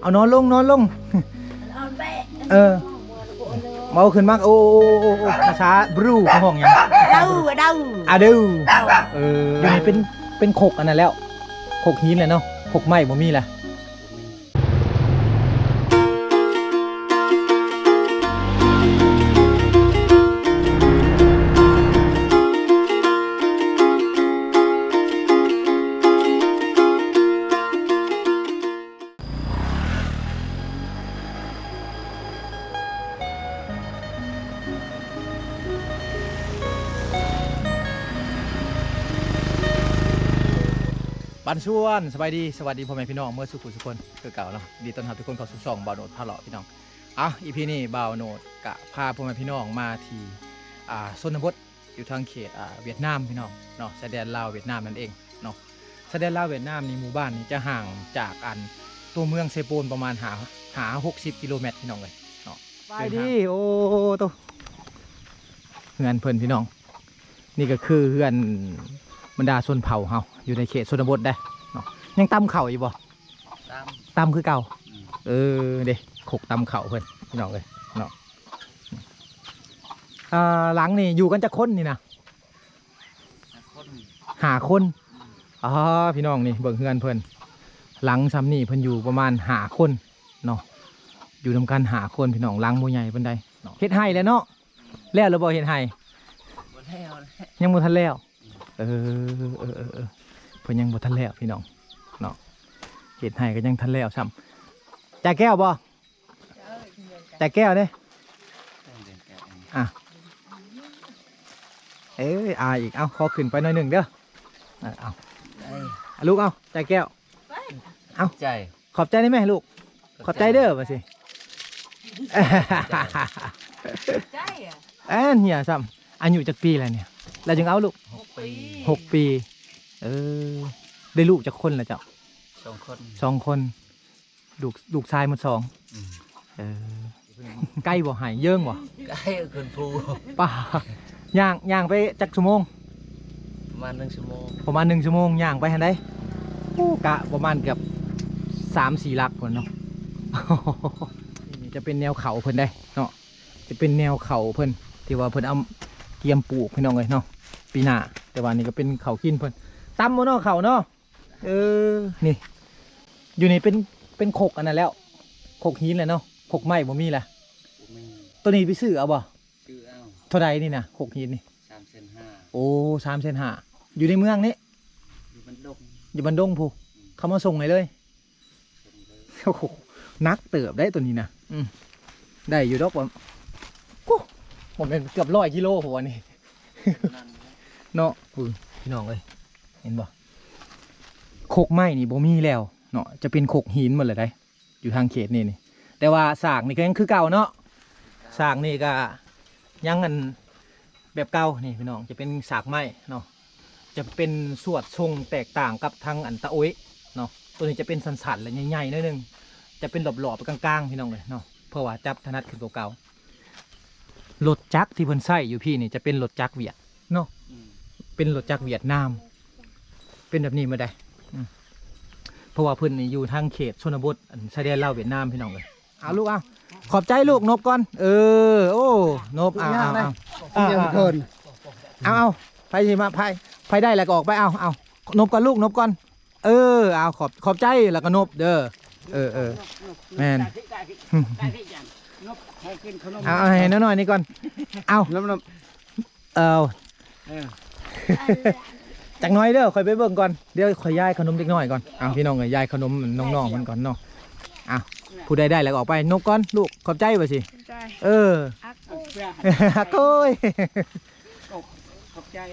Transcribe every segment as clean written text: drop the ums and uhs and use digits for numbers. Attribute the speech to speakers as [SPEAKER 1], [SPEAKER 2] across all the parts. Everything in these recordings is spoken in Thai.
[SPEAKER 1] เอานอนลงเมาขึ้นมากโอ้ภาษาบรูห้องยังดูอยู่นี่เป็นขกอันนั้นแล้วขกหินเลยเนาะขกไม้บ่มีแหละบันชวนสวัสดีพ่อแม่พี่น้องเมื่อสุขุสุคนคือเก่าเนาะดีต้อนรับทุกคนเข้าสู่ช่องบ่าวโนดพาเลาะพี่น้องอีพีนี้บ่าวโนดกะพาพ่อแม่พี่น้องมาที่ชนบทอยู่ทางเขตเวียดนามพี่น้องเนาะชายแดนลาวเวียดนามนั่นเองเนาะชายแดนลาวเวียดนามนี่หมู่บ้านนี้จะห่างจากตัวเมืองเซโปนประมาณหา60 กิโลเมตรพี่น้องเลยเนาะไปดีโอ้ตัวเฮือนเพิ่นพี่น้องนี่ก็คือเฮือนบรรดาชนเผ่าเฮาอยู่ในเขตชนบทได้เนาะยังตำเข่าอยู่บ่ตำคือเก่าเด็กขกตำเข่าเพิ่นพี่น้องเลยเนาะหลังนี่อยู่กันจะคนนี่นะหาคนพี่น้องนี่เบิ่งเฮือนเพิ่นหลังซ้ำนี่เพิ่นอยู่ประมาณหาคนเนาะอยู่ทำการหาคนพี่น้องหลังบ่ใหญ่เพิ่นได้เฮ็ดให้แล้วเนาะแล้วหรือบ่เฮ็ดให้ยังบ่ทันแล้วเพิ่นยังบ่ทันแล้วพี่น้องเนาะเฮ็ดให้ก็ยังทันแล้วซ้ำจ่าแก้วบ่จ่าแก้วเด้อีกเอาขอขึ้นไปหน่อยหนึ่งเด้อเอาลูกเอาจ่าแก้วเอาใจขอบใจได้ไหมลูกขอบใจเด้อมาสิเฮียซ้ำอายุจักปีอะไรเนี่ยเราจึงเอาลูก6 ปีได้ลูกจากคนละเจ้า2 คนลูกชายหมด2ใกล้บ่หายเยิ่งบ่
[SPEAKER 2] ใกล้เกินภู
[SPEAKER 1] ป่าย่างไปจักชั่วโมง
[SPEAKER 2] ประมาณ1 ชั่วโมง
[SPEAKER 1] ย่างไปหันได้กะประมาณเกือบ3-4 ลักคนเนาะนี่จะเป็นแนวเขาเพิ่นได้เนาะจะเป็นแนวเขาเพิ่นที่ว่าเพิ่นเอาเกียมปลูกพี่น้องเลยเนาะปีหน้าแต่ว่านี่ก็เป็นเขาขิ้นเพิ่นตั้มโมเนาะเขาเนาะนี่อยู่นี่เป็นขกอันนั้นแล้วขกหินเลยเนาะขกไม้บ่มีแหละตัวนี้ไปซื้อเอาบ่เท่าใดนี่นะขกหินนี่3.5 โอ้3.5อยู่ในเมืองนี้อยู่บันดงผู้เขามาส่งเลยโอ้โหนักเติบได้ตัวนี้นะได้อยู่ดอกผมเป็นเกือบ100 กิโลหัวนี่เนาะพี่น้องเลยเห็นบ่โคกไม้นี่บ่มีแล้วเนาะจะเป็นโคกหินหมดเลยได้อยู่ทางเขตนี่แต่ว่าสากนี่ก็ยังคือเก่าเนาะสากนี่ก็ยังอันแบบเก่านี่พี่น้องจะเป็นสากไม้เนาะจะเป็นสวดทรงแตกต่างกับทางอันตะโอยเนาะตัวนี้จะเป็นสันๆและใหญ่ๆนิดนึงจะเป็นหลอบๆไปกลางๆพี่น้องเลยเนาะเพราะว่าจับถนัดขึ้นตัวเก่ารถจักรที่เพิ่นใช้อยู่พี่นี่จะเป็นรถจักรเวียดเนาะเป็นรถจักรเวียดนามเป็นแบบนี้มาได้เพราะว่าเพิ่นนี่อยู่ทางเขตชนบทชายแดนลาวเวียดนามพี่น้องเลยเอาลูกเอาขอบใจลูกนบก่อนโอ้นบเอาไปสิมาไปได้แล้วก็ออกไปเอานบก่อนลูกนบก่อนเอาขอบใจแล้วก็นบเด้อแม่นเอาให้น้อยนี่ก่อนเอาจากน้อยเด้อคอยไปเบิ่งก่อนเดี๋ยวคอยย้ายขนมเล็กน้อยก่อนเอาพี่น้องย้ายขนมน้องๆมันก่อนเนาะผู้ใดได้แล้วออกไปนกก่อนลูกขอบใจป่ะสิโก้ย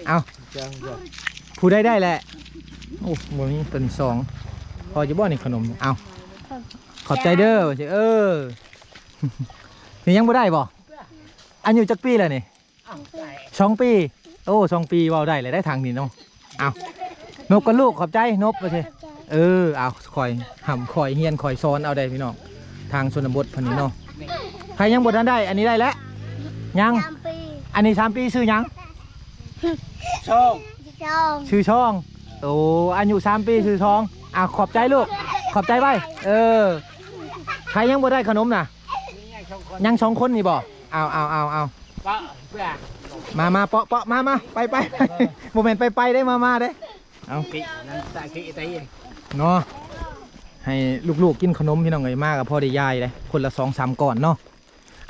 [SPEAKER 1] เอาผู้ได้แหละโอ้โหนี่ตัวนี้2พอจะบ่นี่ขนมเอาขอบใจเด้อสินี่ยังบ่ได้บ่อายุจักปีแล้วนี่2 ปีโอ้2 ปีว่าได้เลยได้ทางนี้เนาะเอานบกันลูกขอบใจนบป่ะสิเอาคอยคอยเฮียนคอยซ้อนเอาได้พี่น้องทางชนบทพันนี้เนาะใครยังบทนั้นได้อันนี้ได้แล้วยังอันนี้3 ปีซื้อยังชื่อช่องโอ้อายุ3 ปีซื้อช่องขอบใจลูกขอบใจไป ใครยังบ่ได้ขนมน่ะยังสองคนนี่บ่เอา
[SPEAKER 2] ป้าเพื่อ
[SPEAKER 1] มาเปาะมาไปโมเมนต์ไปได้มาได้เอา
[SPEAKER 2] กินั่นตะกี้ไต
[SPEAKER 1] เนาะให้ลูกๆกินขนมพี่น้องเอ้ยมากกับพ่อได้ยายเลยคนละ2-3ก่อนเนาะ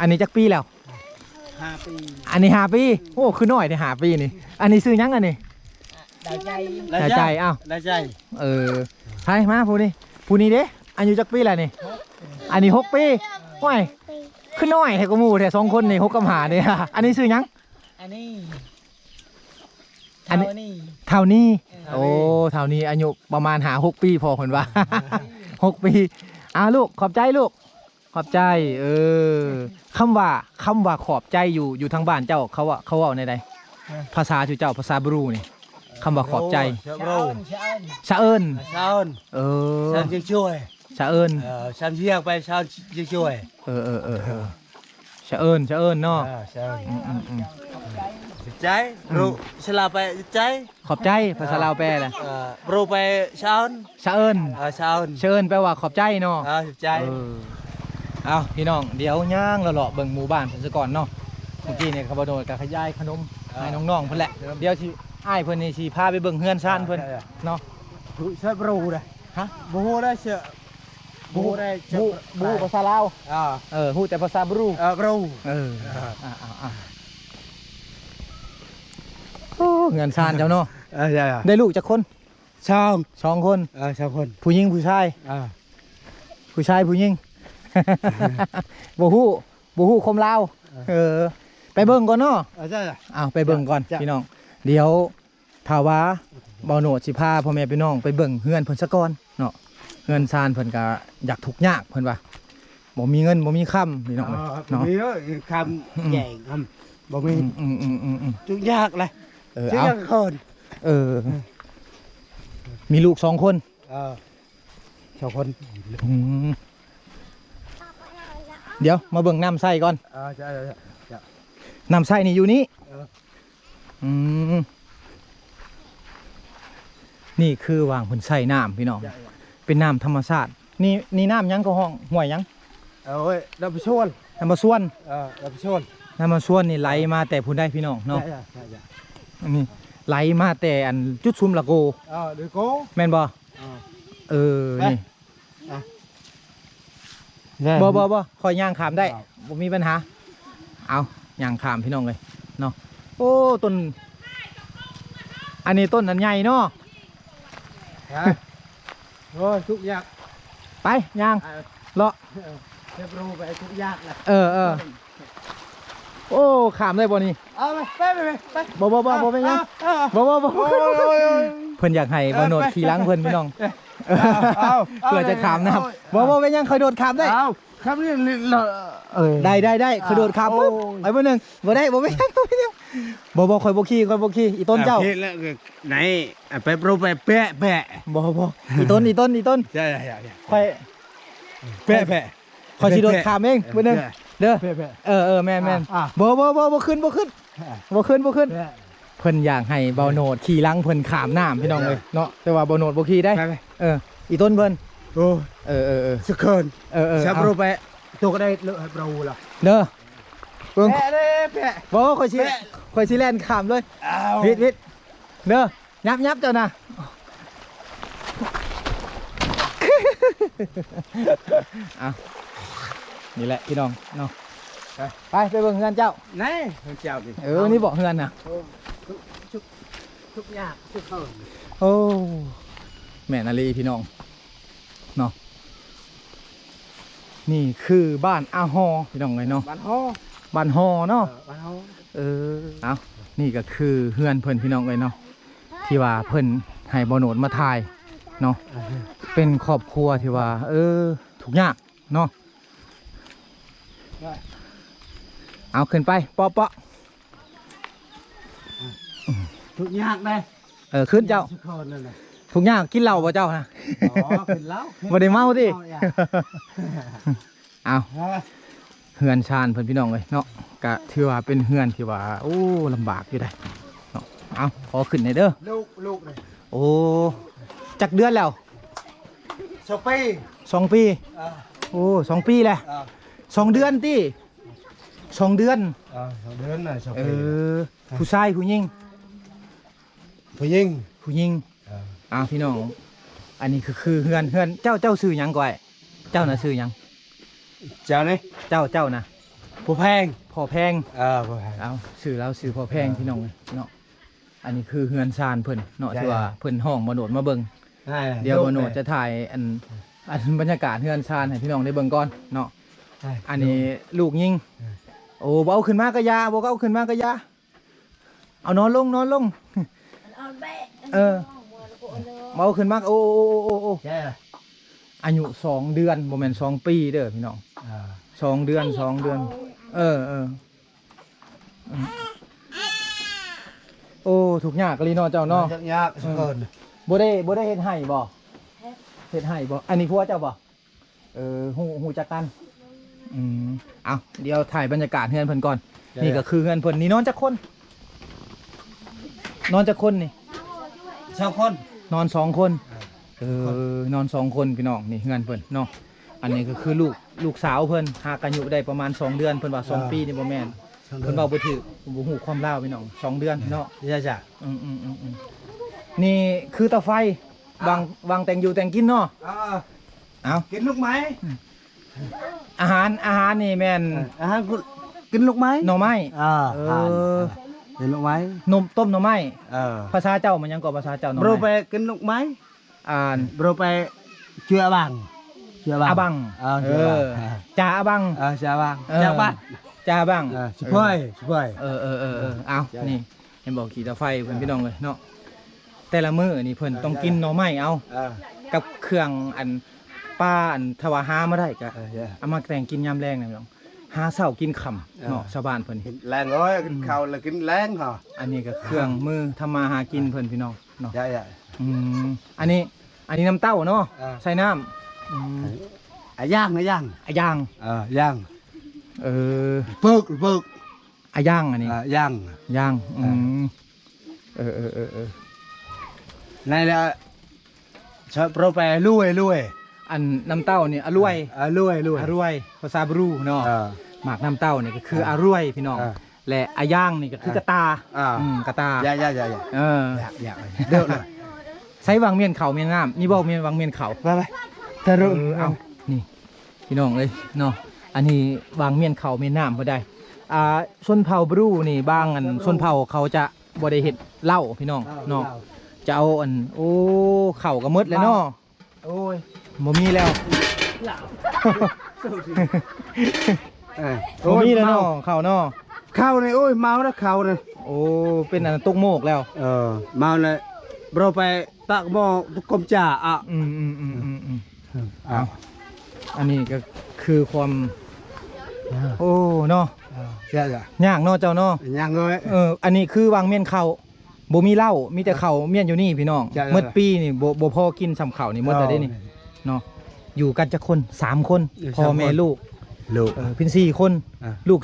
[SPEAKER 1] อันนี้จักปีแล้ว
[SPEAKER 2] 5 ปี
[SPEAKER 1] อันนี้5 ปีโอ้คือน้อยได้5 ปีนี่อันนี้ซื้อยังอันนี้
[SPEAKER 2] ได้ใจ
[SPEAKER 1] ได้ใจอ้าว
[SPEAKER 2] ได้ใจ
[SPEAKER 1] ใช่มาผู้นี้เด้อายุจักปีแล้วนี่อันนี้6 ปีโอ้ยคือน้อยแท้ก็หมู่แท้2คนนี่6กับ5นี่อันนี้ซื้อยัง
[SPEAKER 2] อันนี้
[SPEAKER 1] อันนี้ เท่านี้โอ้เท่านี้อายุประมาณ6 ปีพอคนว่า 6 ปีลูกขอบใจลูกขอบใจคำว่าขอบใจอยู่ทางบ้านเจ้าเขาว่าในใดภาษาชื่อเจ้าภาษาบรูนี่คำว่าขอบใจชะเอิญ
[SPEAKER 2] ฉันจะช่วย
[SPEAKER 1] ชะเอิญ
[SPEAKER 2] ฉันเรียกไปฉันจะช่วย
[SPEAKER 1] ชะเอิญเนาะ
[SPEAKER 2] ใจรู้ฉลาไปใจ
[SPEAKER 1] ขอบใจภาษาลาวแปลแหละ
[SPEAKER 2] รู้ไปชาญ
[SPEAKER 1] ชะเอิญ
[SPEAKER 2] ชาญ
[SPEAKER 1] ชะเอิญแปลว่าขอบใจเนาะ
[SPEAKER 2] ใจ
[SPEAKER 1] เอาพี่น้องเดี๋ยวย่างเลาะเบิ่งหมู่บ้านเพิ่นซะก่อนเนาะเมื่อกี้เนี่ยขบโดดกับขยายขนมให้น้องๆเพิ่นแหละเดี๋ยวสิอ้ายเพิ่นนี่สิพาไปเบิ่งเฮือนซ่านเพิ่นเนาะ
[SPEAKER 2] ใช่บรูเลย
[SPEAKER 1] ฮะ
[SPEAKER 2] บรูได้เชื่อบูได้
[SPEAKER 1] บูภาษาลาวฮู้แต่ภาษาบรู
[SPEAKER 2] บรู
[SPEAKER 1] โอ้เฮือนซ่านเจ้าเนาะ
[SPEAKER 2] ใช่
[SPEAKER 1] ได้ลูกจักคน 2 คน
[SPEAKER 2] ชาวคน
[SPEAKER 1] ผู้หญิงผู้ชายผู้หญิง บ่ฮู้คมลาวไปเบิ่งก่อนเนาะ
[SPEAKER 2] ใช่
[SPEAKER 1] ไปเบิ่งก่อนพี่น้องเดี๋ยวถ้าว่าบ่โหนดสิพาพ่อแม่พี่น้องไปเบิ่งเฮือนเพิ่นซะก่อนเนาะเฮือนซานเพิ่นก็อยากทุกข์ยากเพิ่นว่าบ่มีเงินบ่มีค่ำพี่น้องเนาะ
[SPEAKER 2] มีคำใหญ่คำบ่มีทุกยากเลย
[SPEAKER 1] เอา
[SPEAKER 2] คน
[SPEAKER 1] มีลูก2 คน
[SPEAKER 2] ชาวคน
[SPEAKER 1] เดี๋ยวมาเบิ่งน้ำใส่ก่อน
[SPEAKER 2] ใช่
[SPEAKER 1] น้ำใส่นี่อยู่นี่นี่คือวางเพิ่นใส่น้ำพี่น้องเป็นน้ำธรรมชาตินี่น้ำยังก็ห้องห้วยยัง
[SPEAKER 2] เราไปชวน
[SPEAKER 1] น้ำมาส่วน
[SPEAKER 2] เราไปชวน
[SPEAKER 1] น้ำมาส่วนนี่ไหลมาแต่พุ่นได้พี่น้องเนาะนี่ไหลมาแต่อันจุดซุมละโก
[SPEAKER 2] เดี๋ยวโก้
[SPEAKER 1] แม่นบ่นี่บ่คอยย่างขามได้บ่มีปัญหาเอาย่างขามพี่น้องเลยเนาะโอ้ต้นอันนี้ต้นอันใหญ่เนาะ
[SPEAKER 2] ทุกยาก
[SPEAKER 1] ไปย่างเลาะ
[SPEAKER 2] เทปรูไปทุกยากเลย
[SPEAKER 1] โอ้ขามได้บ่นี่
[SPEAKER 2] ไป
[SPEAKER 1] บ่เป็นยังบ่เพิ่นอยากให้บ่โนดขี่หลังเพิ่นพี่น้องเพื่อจะขามน้ำบ่เป็นยังเคยโดดขามได้
[SPEAKER 2] ครับนี่
[SPEAKER 1] ได้เคยโดดขามปุ๊บไปบ่นึงบ่ได้บ่เป็นยังบ่คอยบ่ขี่อีต้นเจ้า
[SPEAKER 2] ไหนไปปรูไปแปะ
[SPEAKER 1] บ่อีต้น
[SPEAKER 2] ใช่
[SPEAKER 1] คอยแปะคอยสิโดดขามเองบ่นึงเด้อแม่นบ่ขึ้นเพิ่นอยากให้เบาโนดขี่หลังเพิ่นขามน้ำพี่น้องเลยเนาะแต่ว่าเบาโนดบ่ขี่ได้อีต้นเพิ่น
[SPEAKER 2] สักคนชับรูไปตัวก็ได้เลอะปรูล่ะ
[SPEAKER 1] เด้อเบิ่ง
[SPEAKER 2] แปะ
[SPEAKER 1] บ่คอยสิแล่นขามเลยวิดเด้อยับเจ้าน่ะนี่แหละพี่น้องเนาะไปเบิ่งเฮือนเจ้า
[SPEAKER 2] ไหนเจ้าดิ
[SPEAKER 1] นี่บอกเฮือนน่ะ
[SPEAKER 2] ทุกยากทุกคน
[SPEAKER 1] โอ้แม่นาลีพี่น้องเนาะนี่คือบ้านอาฮอพี่น้องเลยเนาะบ้านฮอเนาะ
[SPEAKER 2] บ้านฮอ
[SPEAKER 1] เอานี่ก็คือเฮือนเพิ่นพี่น้องเลยเนาะที่ว่าเพิ่นให้บ่โนดมาถ่ายเนาะเป็นครอบครัวที่ว่าทุกยากเนาะเอาขึ้นไปเปาะ
[SPEAKER 2] ทุกยากได้
[SPEAKER 1] ขึ้นเจ้าทุกยากกินเหล้าป่ะเจ้านะ
[SPEAKER 2] กินเหล้า
[SPEAKER 1] บ่ได้เมาดิเอาเฮือนชานเพิ่นพี่น้องเลยเนาะก็ถือว่าเป็นเฮือนที่ว่าโอ้ลำบากอยู่ได้เนาะเอาขอขึ้นหน่อยเด้อ
[SPEAKER 2] ลูกเลย
[SPEAKER 1] โอ้จักเดือนแล้ว
[SPEAKER 2] 2 ปี
[SPEAKER 1] 2 ปี โอ้2 ปีแหละ2 เดือนติ2 เดือน
[SPEAKER 2] 2 เดือนน่ะ2 ปี
[SPEAKER 1] ผู้ชายผู้หญิง
[SPEAKER 2] ผู้หญิง
[SPEAKER 1] ผู้หญิงพี่น้องอันนี้คือเฮือนเจ้าชื่อหยังก่อยเจ้าน่ะชื่อหยัง
[SPEAKER 2] เจ้านี่
[SPEAKER 1] เจ้านะ
[SPEAKER 2] ผู้แพง
[SPEAKER 1] พ่อแพง
[SPEAKER 2] ผู้แพง
[SPEAKER 1] เอาชื่อเราชื่อพ่อแพงพี่น้องเนาะอันนี้คือเฮือนซานเพิ่นเนาะที่ว่าเพิ่นห้องบ่โนดมาเบิ่งเดี๋ยวบ่โนดจะถ่ายอันบรรยากาศเฮือนซานให้พี่น้องได้เบิ่งก่อนเนาะอันนี้ลูกยิงโอ้บ่เอาขึ้นมาก็ยาบ่เอาขึ้นมาก็ยาเอานอนลงบ่เอาขึ้นมาโอ้อายุ2 เดือนบ่แม่น2 ปีเด้อพี่น้อง2 เดือนโอ้ทุกยากเลยเนาะเจ้าเนาะ
[SPEAKER 2] ยากสักคน
[SPEAKER 1] บ่ได้เฮ็ดให้บ่เฮ็ดให้บ่อันนี้ผัวเจ้าบ่ฮู้จักกันเอาเดี๋ยวถ่ายบรรยากาศเฮือนเพิ่นก่อนนี่ก็คือเฮือนเพิ่นนี่นอนจักคนนี่
[SPEAKER 2] 2 คน
[SPEAKER 1] นอน2 คนนอน2 คนพี่น้องนี่เฮือนเพิ่นเนาะอันนี้ก็คือลูกสาวเพิ่นหากันอยู่ได้ประมาณ2 เดือนเพิ่นว่า2 ปีนี่บ่แม่นเพิ่นเว้าบ่ถูกบ่ฮู้ความลาวพี่น้อง2 เดือนเนาะ
[SPEAKER 2] จ้ะ
[SPEAKER 1] นี่คือเตาไฟวางแต่งอยู่แต่งกินเนาะเอา
[SPEAKER 2] กินลูกไม้
[SPEAKER 1] อาหารนี่แม่น
[SPEAKER 2] อาหารกินลูกไม้
[SPEAKER 1] หน่อไม้
[SPEAKER 2] กินลูกไม้
[SPEAKER 1] นมต้มหน่อไม้ภาษาเจ้ามันยังก็ภาษาเจ้าหน่อไม้
[SPEAKER 2] โบรไปกินลูกไม้โบรไปเชื่อบัง
[SPEAKER 1] อาบังจ่าอาบัง
[SPEAKER 2] จ่าบังช่วย
[SPEAKER 1] เอานี่เห็นบอกขี่ตาไฟเพื่อนพี่น้องเลยเนาะแต่ละมื้อนี่เพิ่นต้องกินหน่อไม้เอากับเครื่องอันป้าอันทว่าหามาได้ก็เอามาแต่งกินยามแรงนะพี่น้องหาเช้ากินค่ำเนาะชาวบ้านเพิ่น
[SPEAKER 2] แรงร้อยกินข้าวแล้วกินแรงเหรอ
[SPEAKER 1] อันนี้ก็เครื่องมือทำมาหากินเพิ่นพี่น้องเนาะอันนี้น้ำเต้าเนาะใส่น้ำ
[SPEAKER 2] ย่างนะย่าง
[SPEAKER 1] ย่าง
[SPEAKER 2] เบิก
[SPEAKER 1] ย่างอันนี้
[SPEAKER 2] ย่างนี่แหละชอบโปรไปลุย
[SPEAKER 1] อันน้ำเต้านี่อร่วยภาษาบรูเนาะหมากน้ำเต้านี่ก็คืออร่วยพี่น้องและย่างนี่ก็คือกระตากระตา
[SPEAKER 2] อย่าเด้อเลย
[SPEAKER 1] ใช้วางเมียนเข่าเมียนน้ำนี่บอกเมียนวางเมียนเข่า
[SPEAKER 2] ไปแต่รู้
[SPEAKER 1] เอานี่พี่น้องเลยเนาะอันนี้วางเมียนเข่าเมียนน้ำพอได้ชนเผ่าบรูนี่บางอันชนเผ่าเขาจะบริเห็ดเหล้าพี่น้องเนาะจะเอาอันเข่ากระมดเลยเนาะโอ้ยบ่มีแล้วบ่มีแล้วเนาะเข่าเนาะ
[SPEAKER 2] ข้าวเลยโอ้ยเมาแล้วข้าวเลย
[SPEAKER 1] เป็นอันตุกโมกแล้ว
[SPEAKER 2] เมาเลยเราไปตักหม้อตุกกลมจ่า
[SPEAKER 1] อันนี้ก็คือความเนาะย่างเนาะเจ้าเนาะ
[SPEAKER 2] ย่างเลย
[SPEAKER 1] อันนี้คือวางเมียนเข่าบ่มีเหล้ามีแต่เข่าเมียนอยู่นี่พี่น้องเมื่อปีนี่บ่พอกินสำเข่านี่หมดแต่ได้นี่เนาะอยู่กันจะคน3 คนพ่อแม่ลูกเป็น4 คนลูก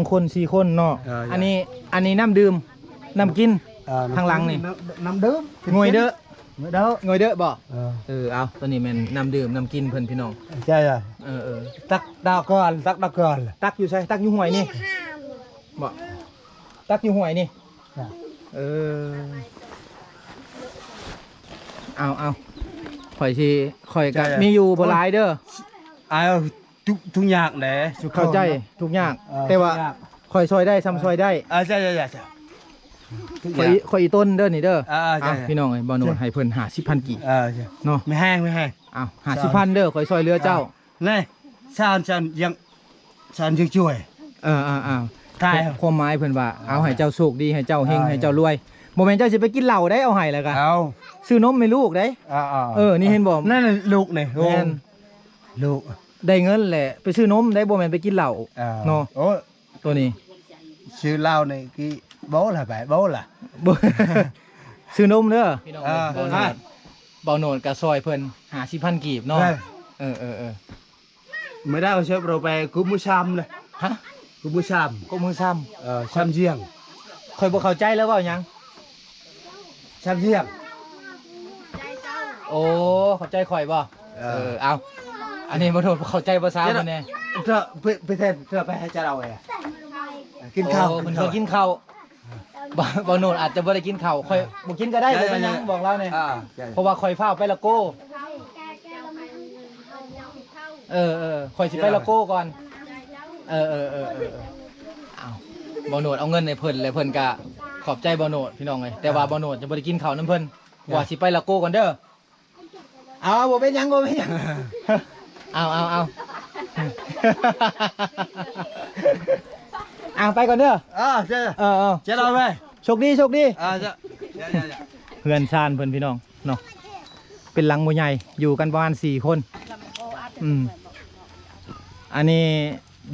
[SPEAKER 1] 2 คน4 คนเนาะอันนี้น้ำดื่มน้ำกินทางหลังนี่
[SPEAKER 2] น้ำดื่ม
[SPEAKER 1] งวยเด้อบ่เอาตัวนี้มันน้ำดื่มน้ำกินเพิ่นพี่น้อง
[SPEAKER 2] ใช่ตักดาวก่อน
[SPEAKER 1] ตักอยู่ใช่ตักอยู่ห่วยนี่บ่ตักอยู่ห่วยนี่เอาข่อยกันมีอยู่บ่หลายเด้อ
[SPEAKER 2] ทุกอย่างเลย
[SPEAKER 1] เข้าใจทุกอย่างแต่ว่าข่อยซอยได้ซ้ำซอยได้
[SPEAKER 2] ใช่
[SPEAKER 1] ข่อยอีต้นเด้อนี่เด้อพี่น้องไอ้บ่โนดให้เพิ่น50,000 กี่
[SPEAKER 2] เนาะไม่แห้ง
[SPEAKER 1] 50,000เด้อข่อยซอยเรือเจ้า
[SPEAKER 2] นี่ฉันยังช่วย
[SPEAKER 1] ความหมายเพิ่นว่าเอาให้เจ้าโชคดีให้เจ้าเฮงให้เจ้ารวยบ่แม่นเจ้าสิไปกินเหล้าได้เอาให้แล้วก็ซื้อนมให้ลูกได้นี่เห็นบ่
[SPEAKER 2] นั่นลูกนี่ลูก
[SPEAKER 1] ได้เงินแหละไปซื้อนมได้บ่แม่นไปกินเหล้าเนาะตัวนี้
[SPEAKER 2] ซื้อเหล้านี่กี่โบล่ะ
[SPEAKER 1] ซื้อนมเด้อพี่น้องบ่โนดก็ซอยเพิ่น50,000 กีบเนาะ
[SPEAKER 2] ไม่ได้เอาเชฟเราไปกุมุชามเลยกุมุชามชามเจียง
[SPEAKER 1] ข่อยบ่เข้าใจแล้วว่าหยัง
[SPEAKER 2] ชามเจียง
[SPEAKER 1] เข้าใจข่อยบ่เอา อันนี้บ่โทษเข้าใจภาษาเพิ่นแน่
[SPEAKER 2] เธอไปแทนเธอไปให้เจ้าเราไงกินข้าว
[SPEAKER 1] โอ้เพิ่นเคยกินข้าวบ่โนดอาจจะบ่ได้กินข้าวค่อยบ่กินก็ได้บ่เป็นหยังบอกเราเนี่ยเพราะว่าค่อยฟ้าวไปละโก้ค่อยสิไปละโก้ก่อนเอาบ่โนดเอาเงินให้เพิ่นเลยเพิ่นก็ขอบใจบ่โนดพี่น้องเอ้ยแต่ว่าบ่โนดจะบ่ได้กินข้าวนํเพิ่นว่าสิไปละโก้ก่อนเด้อเอาบ่เป็นหยังบ่เป็นหยังเอาไปก่อนเด้อ
[SPEAKER 2] เจ้า
[SPEAKER 1] เจ้า
[SPEAKER 2] เราไป
[SPEAKER 1] โชคดี
[SPEAKER 2] เจ้า
[SPEAKER 1] เพื่อนชานเพื่อนพี่น้องเนาะเป็นหลังบ่ใหญ่อยู่กันประมาณ4 คนอันนี้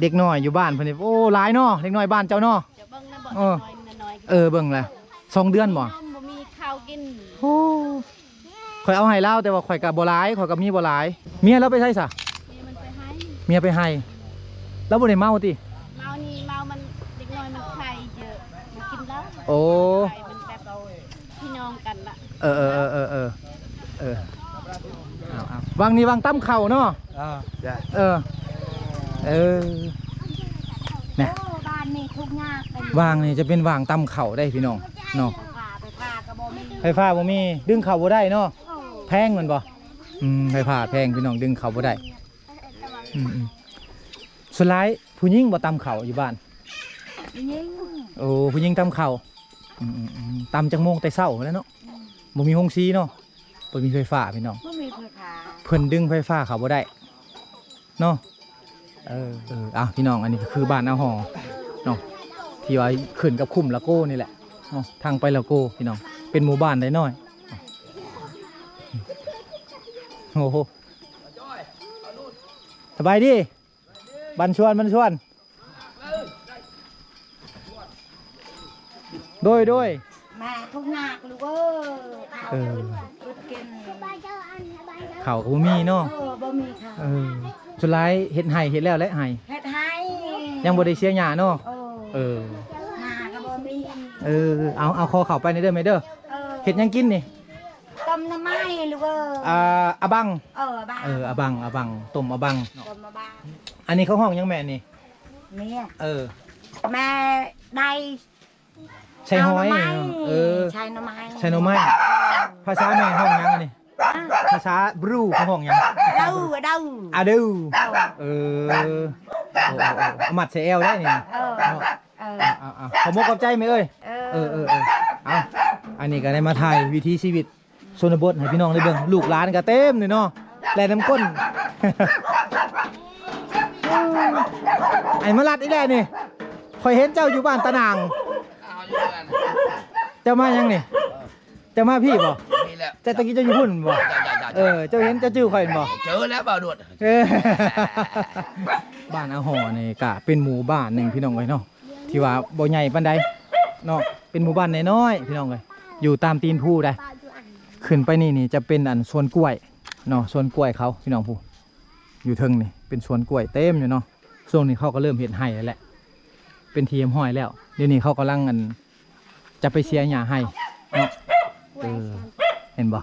[SPEAKER 1] เด็กน้อยอยู่บ้านเพิ่นนี่โอ้หลายเนาะเด็กน้อยบ้านเจ้าเนาะเบิ่งแล้ว2 เดือนบ่
[SPEAKER 3] มีข้าวกิน
[SPEAKER 1] โอ้ข่อยเอาให้เล่าแต่ว่าข่อยกับบ่หลายข่อยกับมีบ่หลายเมียเราไปใช่ซะเมียไปให้แล้วบ่ได้เมาติ
[SPEAKER 3] เมานี่เมามันเด็กน้อยมันไข่เยอะมันกินแล้ว
[SPEAKER 1] โอ้
[SPEAKER 3] มันแบบพี่น้องกันละ
[SPEAKER 1] เอาวางนี่วางตั้มเข่าเนาะเนี่ย
[SPEAKER 3] บ้านนี่ทุกยาก
[SPEAKER 1] วางนี่จะเป็นวางตั้มเข่าได้พี่น้องเนาะไฟฟ้าบ่มีดึงเข่าบ่ได้เนาะแพงมันบ่ไฟฟ้าแพงพี่น้องดึงเข่าบ่ได้สุดท้ายผู้หญิงบ่ตำเข่าอยู่บ้านโอ้ผู้หญิงตำเข่าตำจังโมงแต่เช้าแล้วเนาะบ่มีห้องซีเนาะบ่มีไฟฟ้าพี่น้องเพิ่นดึงไฟฟ้าเขาบ่ได้เนาะพี่น้องอันนี้ก็คือบ้านอาหอเนาะที่ว่าขึ้นกับคุ้มละโก้นี่แหละเนาะทางไปละโก้พี่น้องเป็นหมู่บ้านได้น้อยโอ้โหสบายดีบันชวนโดย
[SPEAKER 3] มาทุกหนักลูก
[SPEAKER 1] เขาก็บ่มีเนาะ
[SPEAKER 3] บ่มีค่ะ
[SPEAKER 1] สุดท้ายเฮ็ดไห้เฮ็ดแล้วและไห้ยังบ่ได้เสียหญ้าเนาะ
[SPEAKER 3] หน้าก็บ่มี
[SPEAKER 1] เอาคอเข้าไปในเด้อแม่เด้อเฮ็ดยังกินนี่
[SPEAKER 3] ต้มน้ำไม้ลูก
[SPEAKER 1] อะบัง
[SPEAKER 3] อะ
[SPEAKER 1] บังต้มอะบังอันนี้เขาห้องยังแม่นี่
[SPEAKER 3] แม่ได้
[SPEAKER 1] ใช่ห้อย
[SPEAKER 3] ใช่หน่อ
[SPEAKER 1] ไม้ภาษาแม่ห้องยังอันนี้ภาษาบรูเขาห้องยัง
[SPEAKER 3] เด้า
[SPEAKER 1] เอามัดใส่เอวได้นี่ขอมกกับใจไหมเอ้ยเอาอันนี้ก็ได้มาถ่ายวิถีชีวิตชนบทให้พี่น้องได้เบิ่งลูกหลานก็เต็มเลยเนาะแล่น้ำก้นไอ้มาลัดอีแล่นี่คอยเห็นเจ้าอยู่บ้านตะนางเจ้ามายังนี่เจ้ามาพี่บ่เจ้าตะกี้เจ้าอยู่หุ่นบ่เจ้าเห็นเจ้าจื้อข่อยบ่
[SPEAKER 2] เจอแล้วบ่าวดวด
[SPEAKER 1] บ้านอาหอนี่กะเป็นหมู่บ้านหนึ่งพี่น้องเลยเนาะที่ว่าบ่ใหญ่ปานใดเนาะเป็นหมู่บ้านน้อยๆพี่น้องเลยอยู่ตามตีนภูได้ขึ้นไปนี่จะเป็นอันสวนกล้วยเนาะสวนกล้วยเขาพี่น้องผู้อยู่เทิงนี่เป็นสวนกล้วยเต็มอยู่เนาะช่วงนี้เขาก็เริ่มเห็ดไห่แล้วแหละเป็นทีมห้อยแล้วเดี๋ยวนี้เขากำลังอันจะไปเสียหญ้าให้เนาะเห็นบ่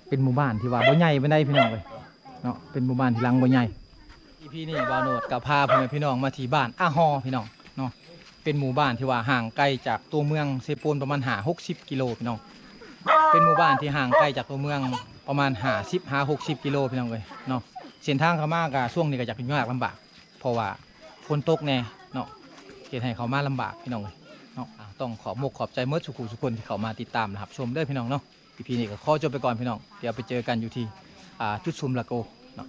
[SPEAKER 1] เป็นหมู่บ้านที่ว่าบ่ใหญ่ปานใดพี่น้องเลยเนาะเป็นหมู่บ้านที่หลังบ่ใหญ่พี่นี่บ่าวโนดกับพาพ่อแม่พี่น้องมาที่บ้านอาหอพี่น้องเนาะเป็นหมู่บ้านที่ว่าห่างไกลจากตัวเมืองเซโปนประมาณ60 กิโลพี่น้องเป็นหมู่บ้านที่ห่างไกลจากตัวเมืองประมาณ60 กิโลพี่น้องเลยเนาะเส้นทางเขามากช่วงนี้ก็จะเป็นยากลำบากเพราะว่าฝนตกแน่เนาะเฮ็ดให้เขามาลำบากพี่น้องเลยเนาะต้องขอบใจเมื่อสุขุสุคนที่เขามาติดตามนะครับชมเด้อพี่น้องเนาะพี่นี่ก็ขอจบไปก่อนพี่น้องเดี๋ยวไปเจอกันอยู่ที่จุดซุมละโกเนาะ